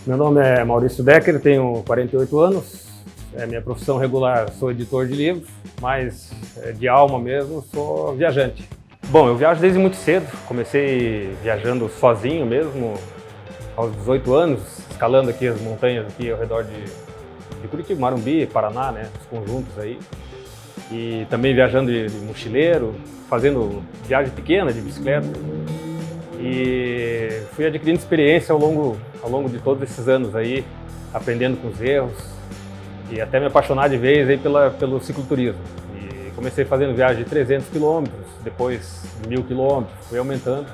Meu nome é Maurício Decker, tenho 48 anos, minha profissão regular, sou editor de livros, mas de alma mesmo, sou viajante. Bom, eu viajo desde muito cedo, comecei viajando sozinho mesmo, aos 18 anos, escalando aqui as montanhas aqui ao redor de Curitiba, Marumbi, Paraná, né, os conjuntos aí. E também viajando de mochileiro, fazendo viagem pequena de bicicleta. E fui adquirindo experiência ao longo de todos esses anos aí, aprendendo com os erros e até me apaixonar de vez aí pelo cicloturismo. E comecei fazendo viagem de 300 quilômetros, depois 1000 quilômetros, fui aumentando,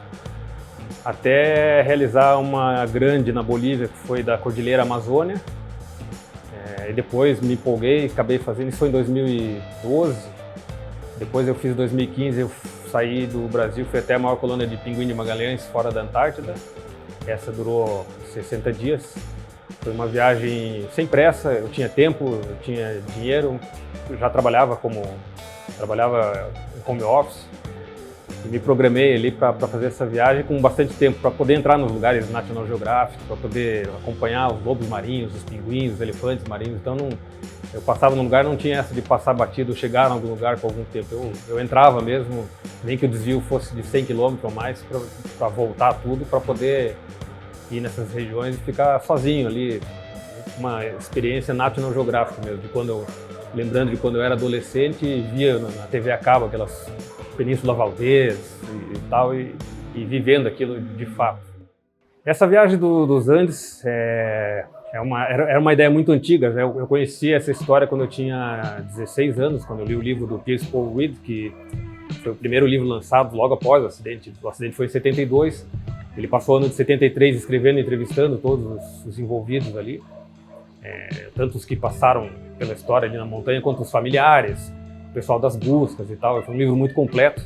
até realizar uma grande na Bolívia, que foi da Cordilheira Amazônia. E depois me empolguei, acabei fazendo, isso foi em 2012, depois eu fiz em 2015, eu saí do Brasil, fui até a maior colônia de pinguim de Magalhães, fora da Antártida. Essa durou 60 dias, foi uma viagem sem pressa, eu tinha tempo, eu tinha dinheiro, eu já trabalhava em home office. E me programei ali para fazer essa viagem com bastante tempo, para poder entrar nos lugares National Geographic, para poder acompanhar os lobos marinhos, os pinguins, os elefantes marinhos. Então eu passava num lugar, não tinha essa de passar batido, chegar em algum lugar por algum tempo. Eu entrava mesmo, nem que o desvio fosse de 100 km ou mais, para voltar tudo, para poder ir nessas regiões e ficar sozinho ali. Uma experiência National Geographic mesmo, lembrando de quando eu era adolescente e via na TV a cabo aquelas Península Valdez e tal, e vivendo aquilo de fato. Essa viagem dos Andes era uma ideia muito antiga, né? Eu conheci essa história quando eu tinha 16 anos, quando eu li o livro do Piers Paul Reed, que foi o primeiro livro lançado logo após o acidente. O acidente foi em 72, ele passou o ano de 73 escrevendo e entrevistando todos os envolvidos ali, tanto os que passaram pela história ali na montanha, quanto os familiares, o pessoal das buscas e tal. Foi um livro muito completo,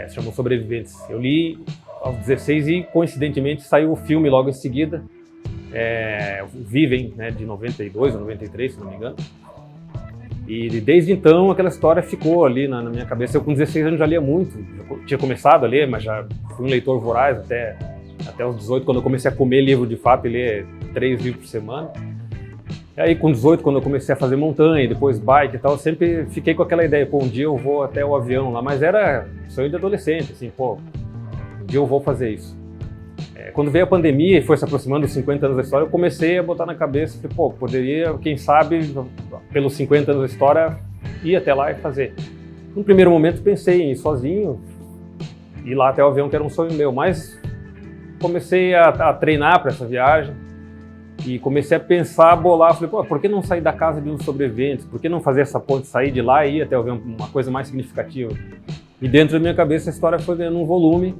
se chamou Sobreviventes. Eu li aos 16 e, coincidentemente, saiu o filme logo em seguida, Vivem, né, de 92 ou 93, se não me engano. E desde então aquela história ficou ali na minha cabeça. Eu com 16 anos já lia muito, tinha começado a ler, mas já fui um leitor voraz até os 18, quando eu comecei a comer livro de fato e ler 3 livros por semana. E aí com 18, quando eu comecei a fazer montanha, depois bike e tal, eu sempre fiquei com aquela ideia, um dia eu vou até o avião lá, mas era sonho de adolescente, assim, um dia eu vou fazer isso. Quando veio a pandemia e foi se aproximando dos 50 anos da história, eu comecei a botar na cabeça, poderia, quem sabe, pelos 50 anos da história, ir até lá e fazer. No primeiro momento pensei em ir sozinho, ir lá até o avião, que era um sonho meu, mas comecei a treinar para essa viagem, e comecei a pensar, bolar, falei, por que não sair da casa de um dos sobreviventes? Por que não fazer essa ponte, sair de lá e ir até uma coisa mais significativa? E dentro da minha cabeça a história foi ganhando um volume.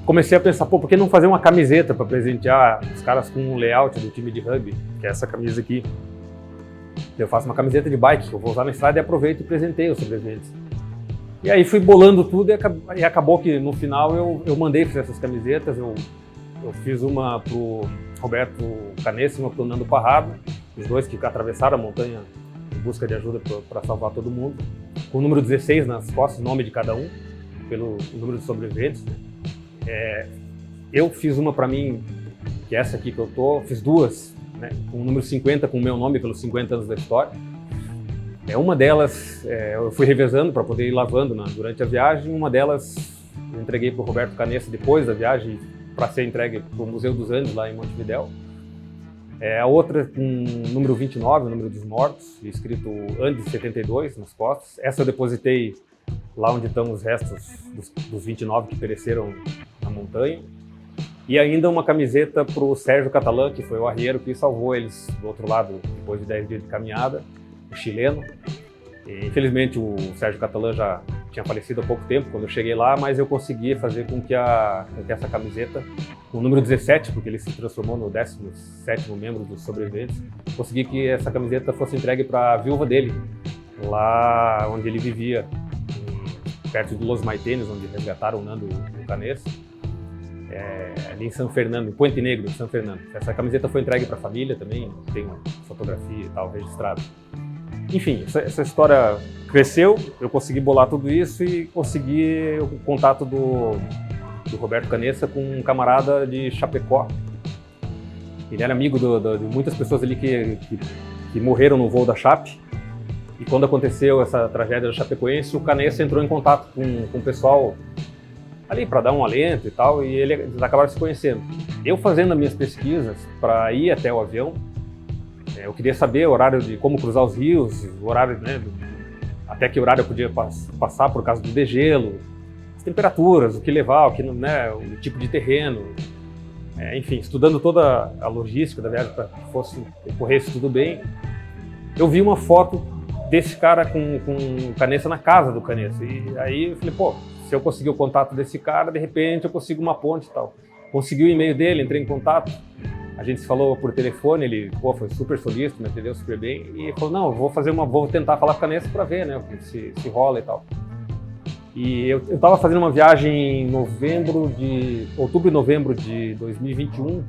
Comecei a pensar, por que não fazer uma camiseta para presentear os caras com um layout do time de rugby, que é essa camisa aqui. Eu faço uma camiseta de bike que eu vou usar na estrada e aproveito e presenteio os sobreviventes. E aí fui bolando tudo e acabou que no final eu mandei fazer essas camisetas. Eu fiz uma pro Roberto Canessa e uma pro Nando Parrado, os dois que atravessaram a montanha em busca de ajuda para salvar todo mundo, com o número 16 nas costas, o nome de cada um, pelo número de sobreviventes. Eu fiz uma para mim, que é essa aqui que eu fiz duas, né, com o número 50, com o meu nome pelos 50 anos da história. Uma delas eu fui revezando para poder ir lavando durante a viagem, uma delas eu entreguei para o Roberto Canessa depois da viagem, para ser entregue para o Museu dos Andes, lá em Montevidéu. A outra com o número 29, o número dos mortos, escrito Andes 72 nas costas. Essa eu depositei lá onde estão os restos dos 29 que pereceram na montanha. E ainda uma camiseta para o Sérgio Catalã, que foi o arrieiro que salvou eles do outro lado, depois de 10 dias de caminhada, o chileno. E, infelizmente o Sérgio Catalã já tinha falecido há pouco tempo quando eu cheguei lá, mas eu consegui fazer com que essa camiseta, com o número 17, porque ele se transformou no 17º membro dos sobreviventes, consegui que essa camiseta fosse entregue para a viúva dele, lá onde ele vivia, perto de Los Maitenes, onde resgataram o Nando e o Canessa, ali em São Fernando, em Puente Negro, em São Fernando. Essa camiseta foi entregue para a família também, tem uma fotografia e tal registrada. Enfim, essa história cresceu, eu consegui bolar tudo isso e consegui o contato do Roberto Canessa com um camarada de Chapecó, Ele era amigo de muitas pessoas ali que morreram no voo da Chape. E quando aconteceu essa tragédia da Chapecoense, o Canessa entrou em contato com o pessoal ali para dar um alento e tal, e eles acabaram se conhecendo. Eu fazendo as minhas pesquisas para ir até o avião, eu queria saber o horário de como cruzar os rios, o horário, né, até que horário eu podia passar por causa do degelo, as temperaturas, o que levar, o que não, né, o tipo de terreno, enfim, estudando toda a logística da viagem para que ocorresse tudo bem. Eu vi uma foto desse cara com o Canessa na casa do Canessa. E aí eu falei, pô, se eu conseguir o contato desse cara, de repente eu consigo uma ponte e tal. Consegui o e-mail dele, entrei em contato, a gente se falou por telefone, ele foi super solícito, me atendeu super bem, e falou, não, vou tentar falar com o Canessa para ver, né, se rola e tal. E eu estava fazendo uma viagem em outubro e novembro de 2021,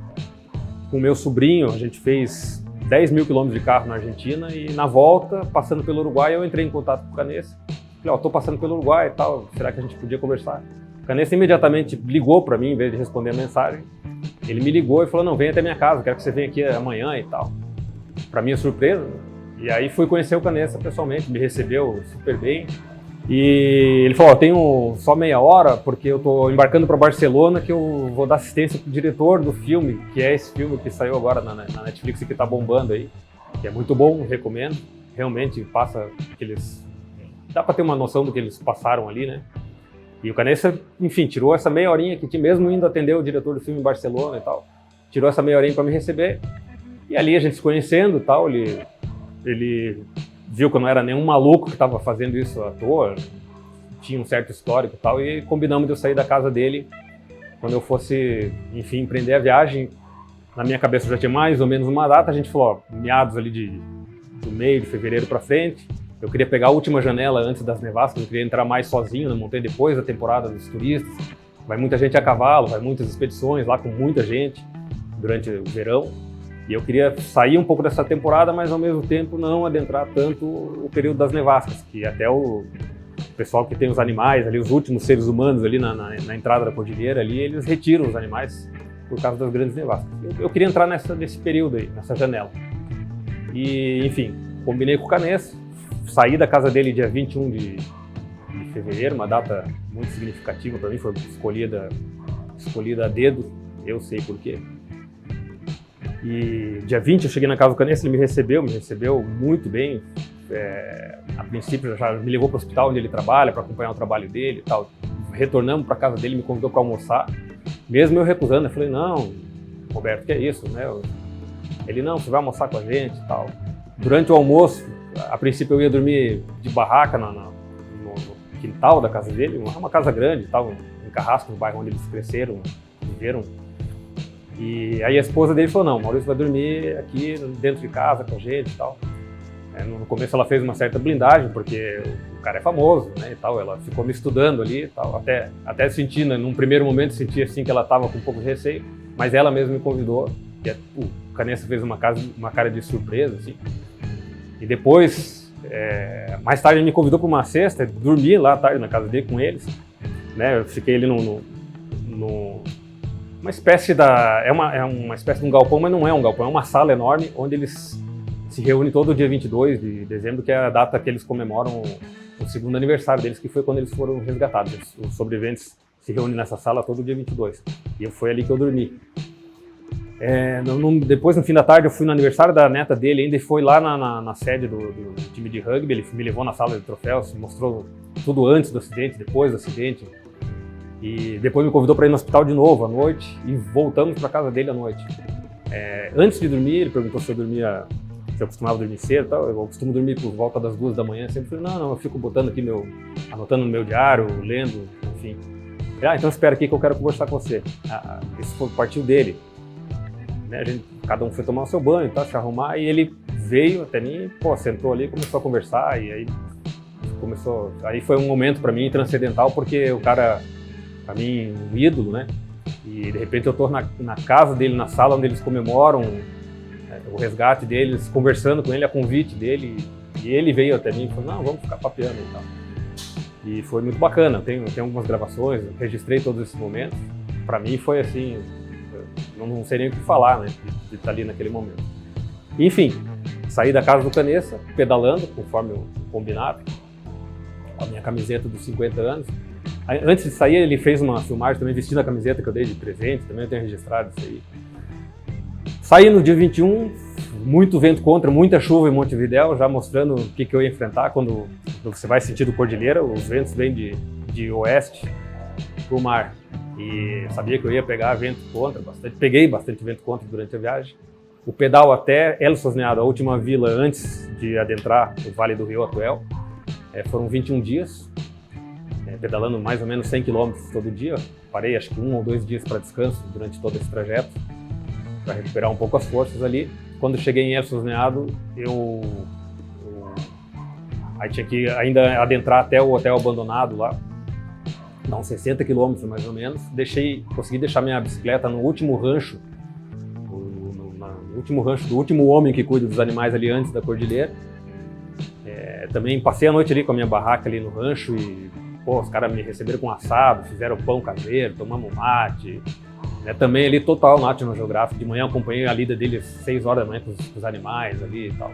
com o meu sobrinho, a gente fez 10 mil quilômetros de carro na Argentina e na volta, passando pelo Uruguai, eu entrei em contato com o Canessa. Falei, tô passando pelo Uruguai e tal, será que a gente podia conversar? O Canessa imediatamente ligou para mim, em vez de responder a mensagem. Ele me ligou e falou, não, vem até minha casa, quero que você venha aqui amanhã e tal. Para minha surpresa, e aí fui conhecer o Canessa pessoalmente, me recebeu super bem. E ele falou, tenho só meia hora, porque eu tô embarcando para Barcelona, que eu vou dar assistência pro diretor do filme, que é esse filme que saiu agora na Netflix e que tá bombando aí, que é muito bom, recomendo. Realmente passa aqueles... Dá para ter uma noção do que eles passaram ali, né? E o Canessa, enfim, tirou essa meia horinha que mesmo indo atender o diretor do filme em Barcelona e tal, tirou essa meia horinha para me receber. E ali a gente se conhecendo e tal, ele viu que eu não era nenhum maluco que estava fazendo isso à toa, tinha um certo histórico e tal, e combinamos de eu sair da casa dele quando eu fosse, enfim, empreender a viagem. Na minha cabeça já tinha mais ou menos uma data, a gente falou, meados ali do meio de fevereiro para frente. Eu queria pegar a última janela antes das nevascas, eu queria entrar mais sozinho na montanha depois da temporada dos turistas. Vai muita gente a cavalo, vai muitas expedições lá com muita gente durante o verão. E eu queria sair um pouco dessa temporada, mas ao mesmo tempo não adentrar tanto o período das nevascas, que até o pessoal que tem os animais ali, os últimos seres humanos ali na entrada da cordilheira ali, eles retiram os animais por causa das grandes nevascas. Eu queria entrar nesse período aí, nessa janela. E, enfim, combinei com o Canessa, saí da casa dele dia 21 de fevereiro, uma data muito significativa para mim, foi escolhida a dedo, eu sei por quê. E dia 20 eu cheguei na casa do Canessa, ele me recebeu muito bem. A princípio já me levou para o hospital onde ele trabalha, para acompanhar o trabalho dele e tal. Retornamos para a casa dele, me convidou para almoçar. Mesmo eu recusando, eu falei, não, Roberto, que é isso, né? Ele, não, você vai almoçar com a gente e tal. Durante o almoço, a princípio eu ia dormir de barraca no quintal da casa dele, uma casa grande e tal, em Carrasco, no bairro onde eles cresceram, viveram. E aí a esposa dele falou, não, Maurício vai dormir aqui dentro de casa com a gente e tal. No começo ela fez uma certa blindagem, porque o cara é famoso, né, e tal. Ela ficou me estudando ali e tal, até sentindo, num primeiro momento sentia assim que ela estava com um pouco de receio, mas ela mesma me convidou. E o Canessa fez uma cara de surpresa, assim. E depois, mais tarde ele me convidou para uma cesta, dormi lá à tarde na casa dele com eles, né, eu fiquei ali uma espécie é uma espécie de um galpão, mas não é um galpão, é uma sala enorme onde eles se reúnem todo dia 22 de dezembro, que é a data que eles comemoram o segundo aniversário deles, que foi quando eles foram resgatados. Os sobreviventes se reúnem nessa sala todo dia 22. E foi ali que eu dormi. Depois, no fim da tarde, eu fui no aniversário da neta dele ainda e foi lá na sede do time de rugby. Ele me levou na sala de troféus, mostrou tudo antes do acidente, depois do acidente. E depois me convidou para ir no hospital de novo à noite e voltamos para casa dele à noite. Antes de dormir, ele perguntou se eu costumava dormir cedo e tal. Eu costumo dormir por volta das 2 da manhã. Eu sempre falei, não, eu fico botando aqui anotando no meu diário, lendo, enfim. Então espera aqui que eu quero conversar com você. Esse partiu dele. Né, cada um foi tomar o seu banho e tal, se arrumar, e ele veio até mim, sentou ali, começou a conversar, e aí foi um momento para mim transcendental, porque o cara, para mim, um ídolo, né, e de repente eu tô na casa dele, na sala onde eles comemoram o resgate deles, conversando com ele, a convite dele, e ele veio até mim e falou, não, vamos ficar papeando e tal. E foi muito bacana, tem algumas gravações, registrei todos esses momentos, para mim foi assim, não sei nem o que falar, né, de estar ali naquele momento. Enfim, saí da casa do Canessa, pedalando, conforme o combinado, com a minha camiseta dos 50 anos. Aí, antes de sair, ele fez uma filmagem também vestindo a camiseta que eu dei de presente, também eu tenho registrado isso aí. Saí no dia 21, muito vento contra, muita chuva em Montevidéu, já mostrando o que eu ia enfrentar quando você vai sentido Cordilheira, os ventos vêm de oeste para o mar. E sabia que eu ia pegar vento contra, peguei bastante vento contra durante a viagem. O pedal até El Sosneado, a última vila antes de adentrar o Vale do Rio Atuel, foram 21 dias, pedalando mais ou menos 100 km todo dia. Parei acho que 1 ou 2 dias para descanso durante todo esse trajeto, para recuperar um pouco as forças ali. Quando cheguei em El Sosneado, aí tinha que ainda adentrar até o hotel abandonado lá, dá uns 60 quilômetros mais ou menos. Consegui deixar minha bicicleta no último rancho, no último rancho do último homem que cuida dos animais ali antes da cordilheira. Também passei a noite ali com a minha barraca ali no rancho e os caras me receberam com assado, fizeram pão caseiro, tomamos mate. Também ali total National Geographic. De manhã acompanhei a lida deles 6 horas da manhã com os animais ali e tal.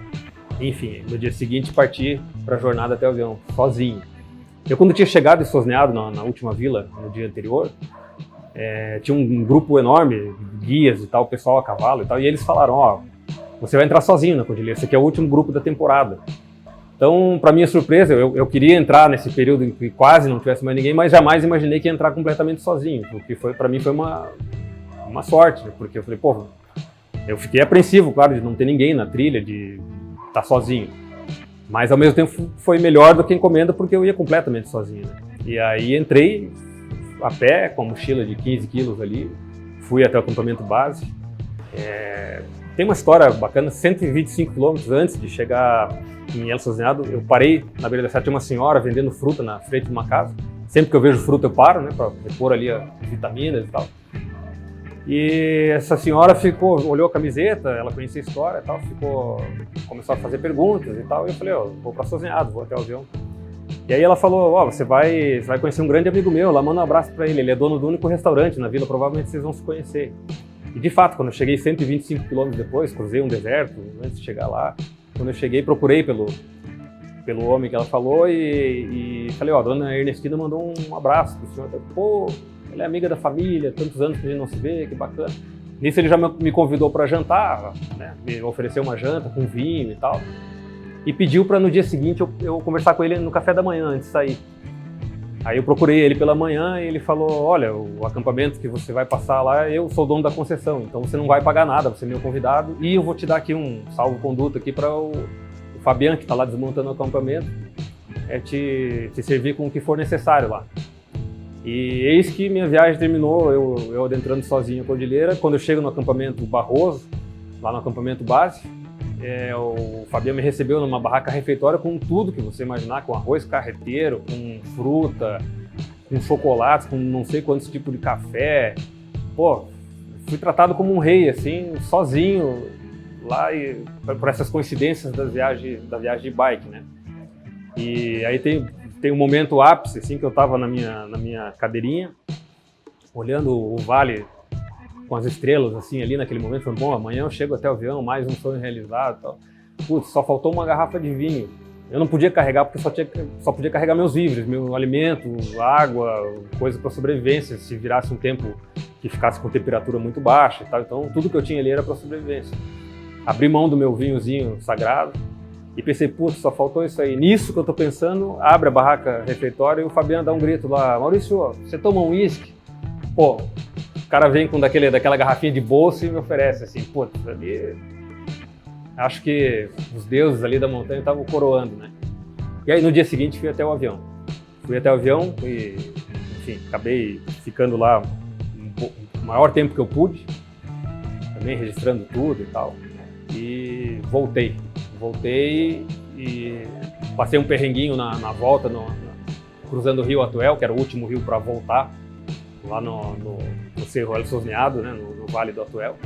Enfim, no dia seguinte parti para a jornada até o avião, sozinho. Eu quando tinha chegado em Sosneado, na última vila, no dia anterior, tinha um grupo enorme, guias e tal, pessoal a cavalo e tal, e eles falaram, você vai entrar sozinho na cordilheira, esse aqui é o último grupo da temporada. Então, para minha surpresa, eu queria entrar nesse período em que quase não tivesse mais ninguém, mas jamais imaginei que ia entrar completamente sozinho, porque para mim foi uma sorte, porque eu falei, eu fiquei apreensivo, claro, de não ter ninguém na trilha, de estar sozinho. Mas ao mesmo tempo foi melhor do que encomenda, porque eu ia completamente sozinho, né? E aí entrei a pé, com a mochila de 15 quilos ali, fui até o acampamento base. Tem uma história bacana, 125 quilômetros antes de chegar em El Sosneado, eu parei na beira da estrada, tinha uma senhora vendendo fruta na frente de uma casa. Sempre que eu vejo fruta eu paro, né, para repor ali as vitaminas e tal. E essa senhora olhou a camiseta, ela conhecia a história e tal, começou a fazer perguntas e tal, e eu falei, vou para Sosneado, vou até o avião. E aí ela falou, você vai conhecer um grande amigo meu, lá manda um abraço para ele é dono do único restaurante na vila, provavelmente vocês vão se conhecer. E de fato, quando eu cheguei 125 quilômetros depois, cruzei um deserto antes de chegar lá, quando eu cheguei, procurei pelo homem que ela falou e falei, dona Ernestina mandou um abraço pro senhor. Ela é amiga da família, tantos anos que a gente não se vê, que bacana. Nisso ele já me convidou para jantar, né? Me ofereceu uma janta com vinho e tal. E pediu para no dia seguinte eu conversar com ele no café da manhã, antes de sair. Aí eu procurei ele pela manhã e ele falou, olha, o acampamento que você vai passar lá, eu sou o dono da concessão, então você não vai pagar nada, você é meu convidado, e eu vou te dar aqui um salvo-conduto aqui para o Fabian, que está lá desmontando o acampamento, te servir com o que for necessário lá. E eis que minha viagem terminou, eu adentrando sozinho a cordilheira. Quando eu chego no acampamento Barroso, lá no acampamento base, o Fabian me recebeu numa barraca refeitória com tudo que você imaginar, com arroz carreteiro, com fruta, com chocolates, com não sei quantos tipos de café. Fui tratado como um rei, assim, sozinho, lá, e por essas coincidências da viagem de bike, né? E aí tem um momento ápice, assim, que eu estava na minha cadeirinha, olhando o vale com as estrelas, assim, ali naquele momento, falando, amanhã eu chego até o avião, mais um sonho realizado e tal. Putz, só faltou uma garrafa de vinho. Eu não podia carregar porque só podia carregar meus víveres, meu alimento, água, coisa para sobrevivência, se virasse um tempo que ficasse com temperatura muito baixa e tal. Então tudo que eu tinha ali era para sobrevivência. Abri mão do meu vinhozinho sagrado e pensei, putz, só faltou isso aí. Nisso que eu tô pensando, abre a barraca refeitória e o Fabiano dá um grito lá, Maurício, você toma um uísque? O cara vem com daquela garrafinha de bolso e me oferece assim, putz, ali acho que os deuses ali da montanha estavam coroando, né? E aí no dia seguinte fui até o avião. Fui até o avião e, enfim, acabei ficando lá o maior tempo que eu pude, também registrando tudo e tal. E voltei e passei um perrenguinho na volta, cruzando o rio Atuel, que era o último rio para voltar, lá no Cerro El Sosneado, né, no Vale do Atuel.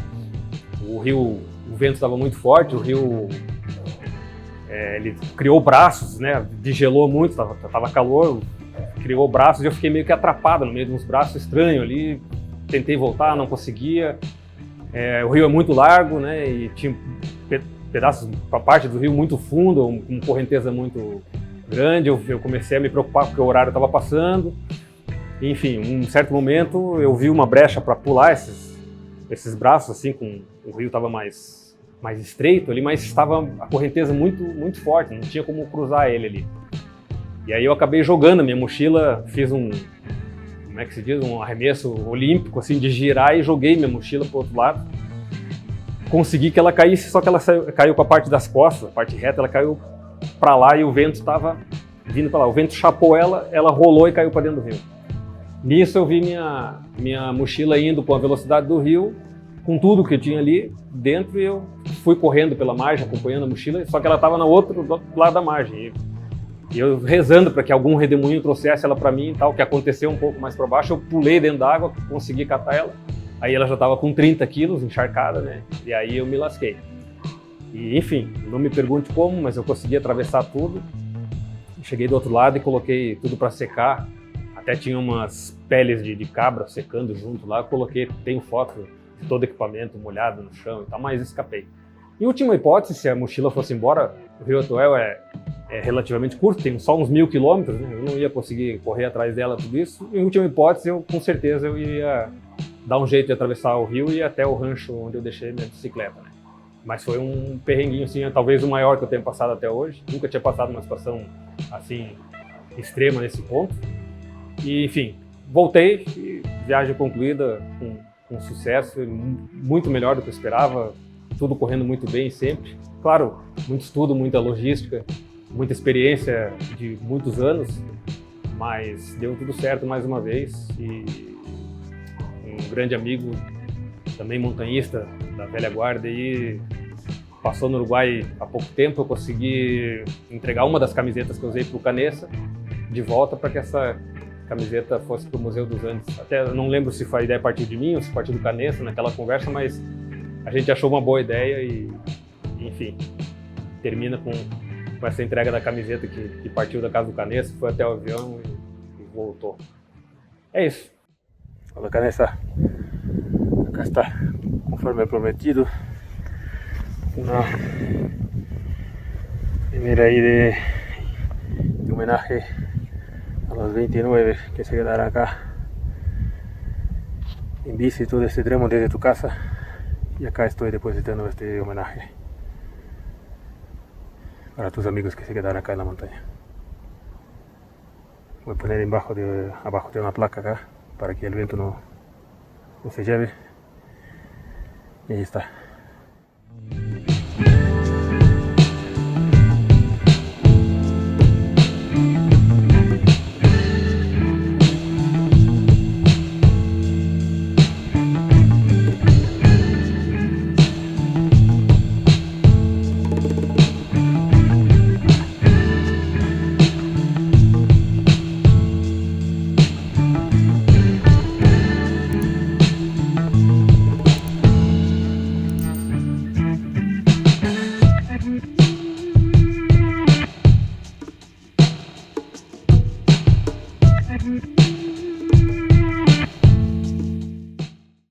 O vento estava muito forte, o rio ele criou braços, né, degelou muito, tava calor, criou braços e eu fiquei meio que atrapado no meio de uns braços estranhos ali. Tentei voltar, não conseguia. O rio é muito largo, né? E tinha pedaços, para parte do rio muito fundo, com correnteza muito grande. Eu comecei a me preocupar porque o horário estava passando. Enfim, um certo momento eu vi uma brecha para pular esses braços, assim, o rio estava mais estreito ali, mas estava a correnteza muito forte, não tinha como cruzar ele ali. E aí eu acabei jogando a minha mochila, fiz como é que se diz, um arremesso olímpico, assim, de girar, e joguei minha mochila para o outro lado. Consegui que ela caísse, só que ela caiu com a parte das costas, a parte reta, ela caiu para lá e o vento estava vindo para lá. O vento chapou ela rolou e caiu para dentro do rio. Nisso eu vi minha mochila indo com a velocidade do rio, com tudo que eu tinha ali dentro, e eu fui correndo pela margem, acompanhando a mochila, só que ela estava do outro lado da margem. E eu rezando para que algum redemoinho trouxesse ela para mim e tal, que aconteceu um pouco mais para baixo, eu pulei dentro da água, consegui catar ela. Aí ela já estava com 30 quilos, encharcada, né? E aí eu me lasquei. E enfim, não me pergunte como, mas eu consegui atravessar tudo. Cheguei do outro lado e coloquei tudo para secar. Até tinha umas peles de cabra secando junto lá. Coloquei, tenho foto de todo o equipamento molhado no chão e tal, mas escapei. Em última hipótese, se a mochila fosse embora, o Rio Atuel é relativamente curto, tem só uns 1000 quilômetros, né? Eu não ia conseguir correr atrás dela, tudo isso. Em última hipótese, com certeza eu ia dar um jeito de atravessar o rio e ir até o rancho onde eu deixei minha bicicleta, né? Mas foi um perrenguinho, assim, talvez o maior que eu tenha passado até hoje. Nunca tinha passado uma situação assim extrema nesse ponto. E, enfim, voltei, e viagem concluída com sucesso, muito melhor do que eu esperava, tudo correndo muito bem sempre. Claro, muito estudo, muita logística, muita experiência de muitos anos, mas deu tudo certo mais uma vez. E um grande amigo, também montanhista da velha guarda, e passou no Uruguai há pouco tempo. Eu consegui entregar uma das camisetas que eu usei para o Canessa de volta, para que essa camiseta fosse para o Museu dos Andes. Até não lembro se foi a ideia a partir de mim ou se partiu do Canessa naquela conversa, mas a gente achou uma boa ideia e, enfim, termina com essa entrega da camiseta que partiu da casa do Canessa, foi até o avião e voltou. É isso. Hola Canessa, acá está, conforme prometido, una primera ahí de homenaje a los 29 que se quedarán acá en bici todo este tramo desde tu casa, y acá estoy depositando este homenaje para tus amigos que se quedaron acá en la montaña. Voy a poner abajo de una placa acá para que el viento no se lleve, y ahí está.